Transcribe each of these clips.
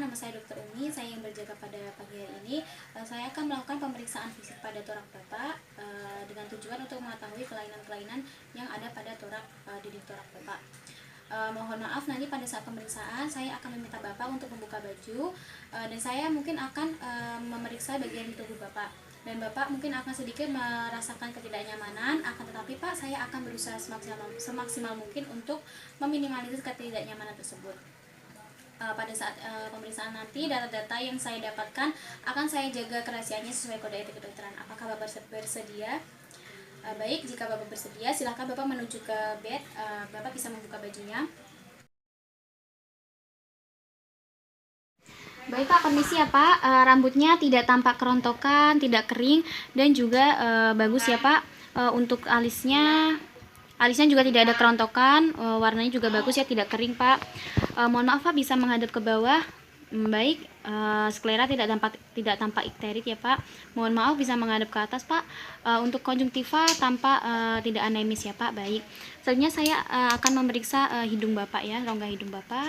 perkenalkan, nama saya Dr. Umi, saya yang berjaga pada pagi hari ini. Saya akan melakukan pemeriksaan fisik pada torak Bapak dengan tujuan untuk mengetahui kelainan-kelainan yang ada pada torak dinding torak Bapak. Mohon maaf nanti pada saat pemeriksaan saya akan meminta Bapak untuk membuka baju dan saya mungkin akan memeriksa bagian tubuh Bapak. Dan Bapak mungkin akan sedikit merasakan ketidaknyamanan, akan tetapi Pak, saya akan berusaha semaksimal mungkin untuk meminimalisir ketidaknyamanan tersebut. Pada saat pemeriksaan nanti, data-data yang saya dapatkan akan saya jaga kerahasiaannya sesuai kode etik kedokteran. Apakah Bapak bersedia? Baik, jika Bapak bersedia, silakan Bapak menuju ke bed. Bapak bisa membuka bajunya. Baik Pak, permisi ya Pak. Rambutnya tidak tampak kerontokan, tidak kering, dan juga bagus ya Pak. Untuk alisnya juga tidak ada kerontokan, warnanya juga bagus ya, tidak kering Pak. Mohon maaf Pak, bisa menghadap ke bawah. Baik, sklera tidak tampak ikterit ya Pak. Mohon maaf, bisa menghadap ke atas Pak. Untuk konjungtiva tampak tidak anemis ya Pak. Baik, selanjutnya saya akan memeriksa hidung Bapak ya, rongga hidung Bapak.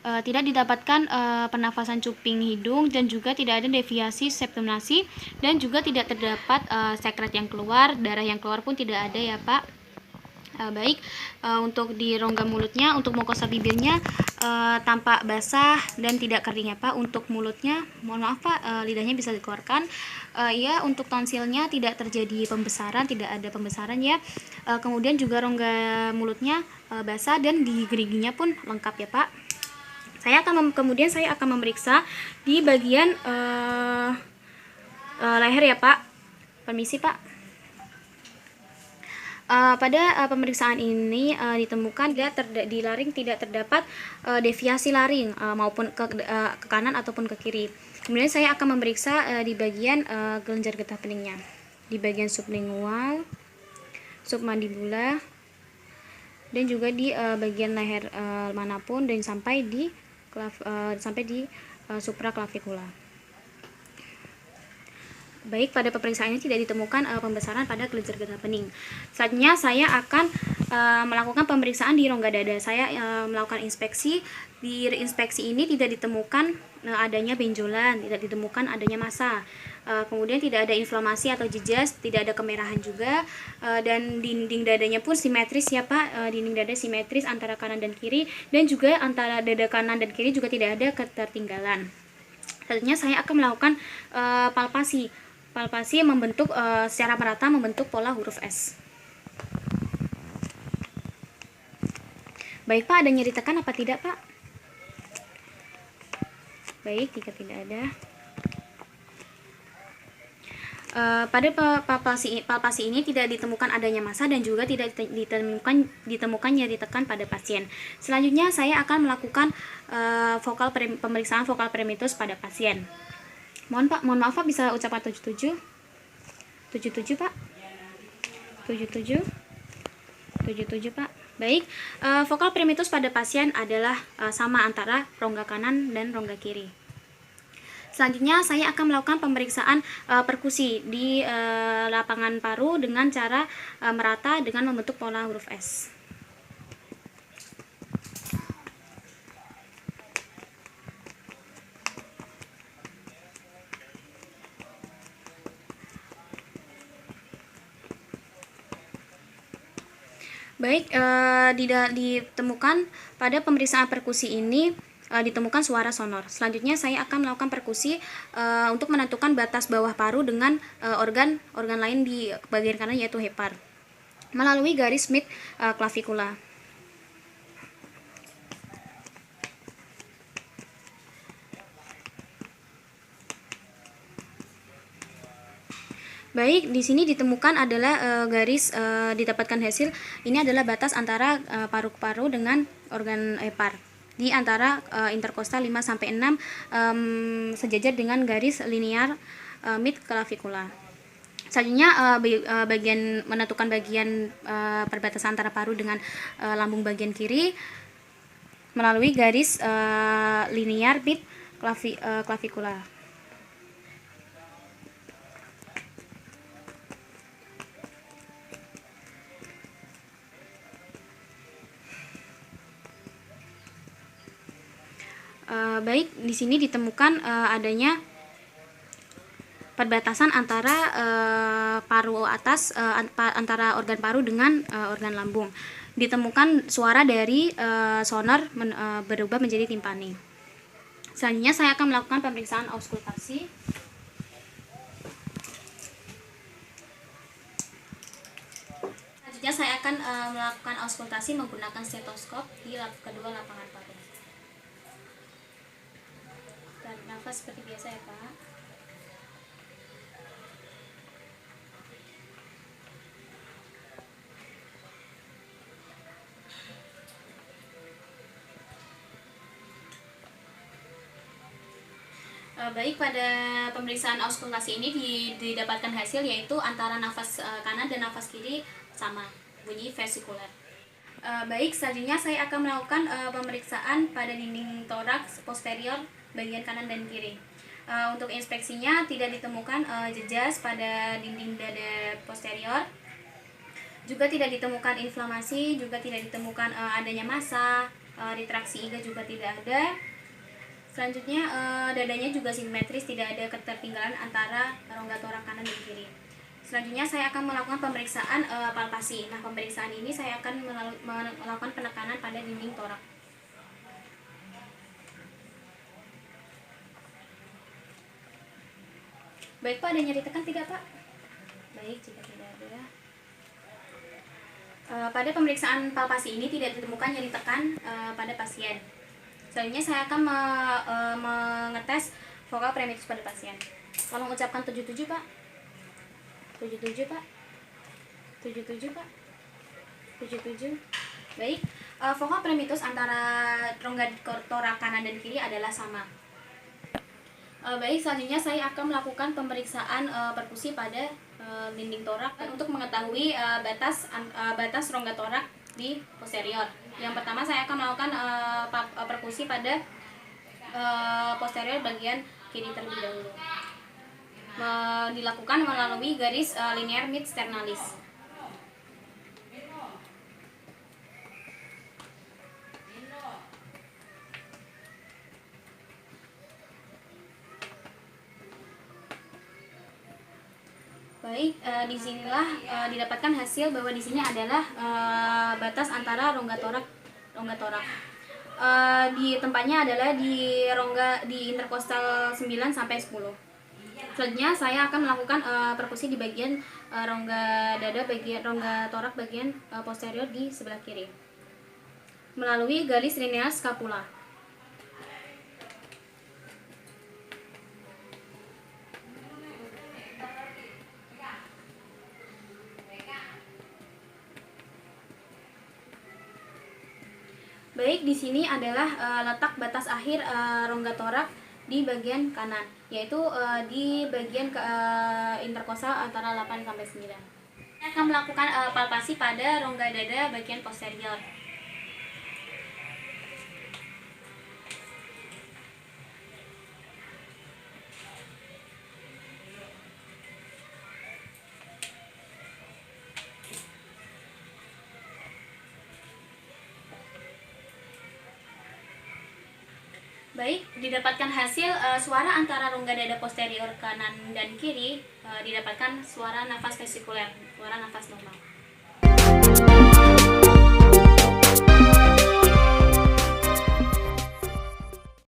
Tidak didapatkan pernafasan cuping hidung, dan juga tidak ada deviasi septum nasi, dan juga tidak terdapat sekret yang keluar, darah yang keluar pun tidak ada ya Pak. Baik, untuk di rongga mulutnya, untuk mukosa bibirnya tampak basah dan tidak kering ya Pak. Untuk mulutnya, mohon maaf Pak, lidahnya bisa dikeluarkan. Ya, untuk tonsilnya tidak terjadi pembesaran, tidak ada pembesaran ya. Kemudian juga rongga mulutnya basah, dan di geriginya pun lengkap ya Pak. Kemudian saya akan memeriksa di bagian leher ya Pak. Permisi Pak. Pada pemeriksaan ini ditemukan di laring tidak terdapat deviasi laring maupun ke kanan ataupun ke kiri. Kemudian saya akan memeriksa di bagian kelenjar getah beningnya, di bagian sublingual, submandibula, dan juga di bagian leher manapun, dan sampai di supraklavikula. Baik, pada pemeriksaan ini tidak ditemukan pembesaran pada kelenjar getah bening. Selanjutnya saya akan melakukan pemeriksaan di rongga dada. Saya melakukan inspeksi. Di inspeksi ini tidak ditemukan adanya benjolan, tidak ditemukan adanya massa. Kemudian tidak ada inflamasi atau jejas, tidak ada kemerahan juga, dan dinding dadanya pun simetris ya Pak. Dinding dada simetris antara kanan dan kiri, dan juga antara dada kanan dan kiri juga tidak ada ketertinggalan. Selanjutnya saya akan melakukan palpasi membentuk secara merata membentuk pola huruf S. Baik Pak, ada nyeri tekan apa tidak Pak? Baik, jika tidak ada. Pada palpasi ini tidak ditemukan adanya massa, dan juga tidak ditemukan nyeri tekan pada pasien. Selanjutnya saya akan melakukan pemeriksaan vokal premitus pada pasien. Mohon maaf Pak, bisa ucapan 77 Pak. 77 Pak. Baik, vokal premitus pada pasien adalah sama antara rongga kanan dan rongga kiri. Selanjutnya saya akan melakukan pemeriksaan perkusi di lapangan paru dengan cara merata dengan membentuk pola huruf S. Baik, ditemukan pada pemeriksaan perkusi ini ditemukan suara sonor. Selanjutnya saya akan melakukan perkusi untuk menentukan batas bawah paru dengan organ lain di bagian kanan, yaitu hepar, melalui garis mid clavikula. Baik, di sini ditemukan adalah didapatkan hasil ini adalah batas antara paru ke paru dengan organ hepar di antara interkostal 5-6 sejajar dengan garis linear mid clavikula. Selanjutnya menentukan bagian perbatasan antara paru dengan lambung bagian kiri melalui garis linear mid clavikula. Baik, di sini ditemukan adanya perbatasan antara paru atas, antara organ paru dengan organ lambung. Ditemukan suara dari sonar berubah menjadi timpani. Selanjutnya saya akan melakukan pemeriksaan auskultasi. Selanjutnya saya akan melakukan auskultasi menggunakan stetoskop di kedua lapangan paru. Dan nafas seperti biasa ya Pak. Baik, pada pemeriksaan auskultasi ini didapatkan hasil yaitu antara nafas kanan dan nafas kiri sama, bunyi vesikuler. Baik, selanjutnya saya akan melakukan pemeriksaan pada dinding toraks posterior bagian kanan dan kiri. Untuk inspeksinya tidak ditemukan jejas pada dinding dada posterior, juga tidak ditemukan inflamasi, juga tidak ditemukan adanya massa, retraksi iga juga tidak ada. Selanjutnya dadanya juga simetris, tidak ada ketertinggalan antara rongga torak kanan dan kiri. Selanjutnya saya akan melakukan pemeriksaan palpasi. Nah, pemeriksaan ini saya akan melakukan penekanan pada dinding torak. Baik Pak, ada nyeri tekan tidak Pak? Baik, jika tidak ada. Pada pemeriksaan palpasi ini tidak ditemukan nyeri tekan pada pasien. Selanjutnya saya akan mengetes vokal primitus pada pasien. Tolong ucapkan 77 Pak. 77 Pak. 77 Pak. 77. Baik, vokal primitus antara rongga torak kanan dan kiri adalah sama. Baik, selanjutnya saya akan melakukan pemeriksaan perkusi pada dinding torak untuk mengetahui batas rongga torak di posterior. Yang pertama saya akan melakukan perkusi pada posterior bagian kiri terlebih dahulu. Dilakukan melalui garis linear mid sternalis. Baik, disinilah didapatkan hasil bahwa di sini adalah batas antara rongga torak. Di tempatnya adalah di interkostal 9 sampai 10. Selanjutnya saya akan melakukan perkusi di bagian rongga torak bagian posterior di sebelah kiri melalui garis linear scapula. Baik, di sini adalah letak batas akhir rongga torak di bagian kanan, yaitu di bagian interkostal antara 8 sampai 9. Saya akan melakukan palpasi pada rongga dada bagian posterior. Baik, didapatkan hasil suara antara rongga dada posterior kanan dan kiri, didapatkan suara nafas vesikuler, suara nafas normal.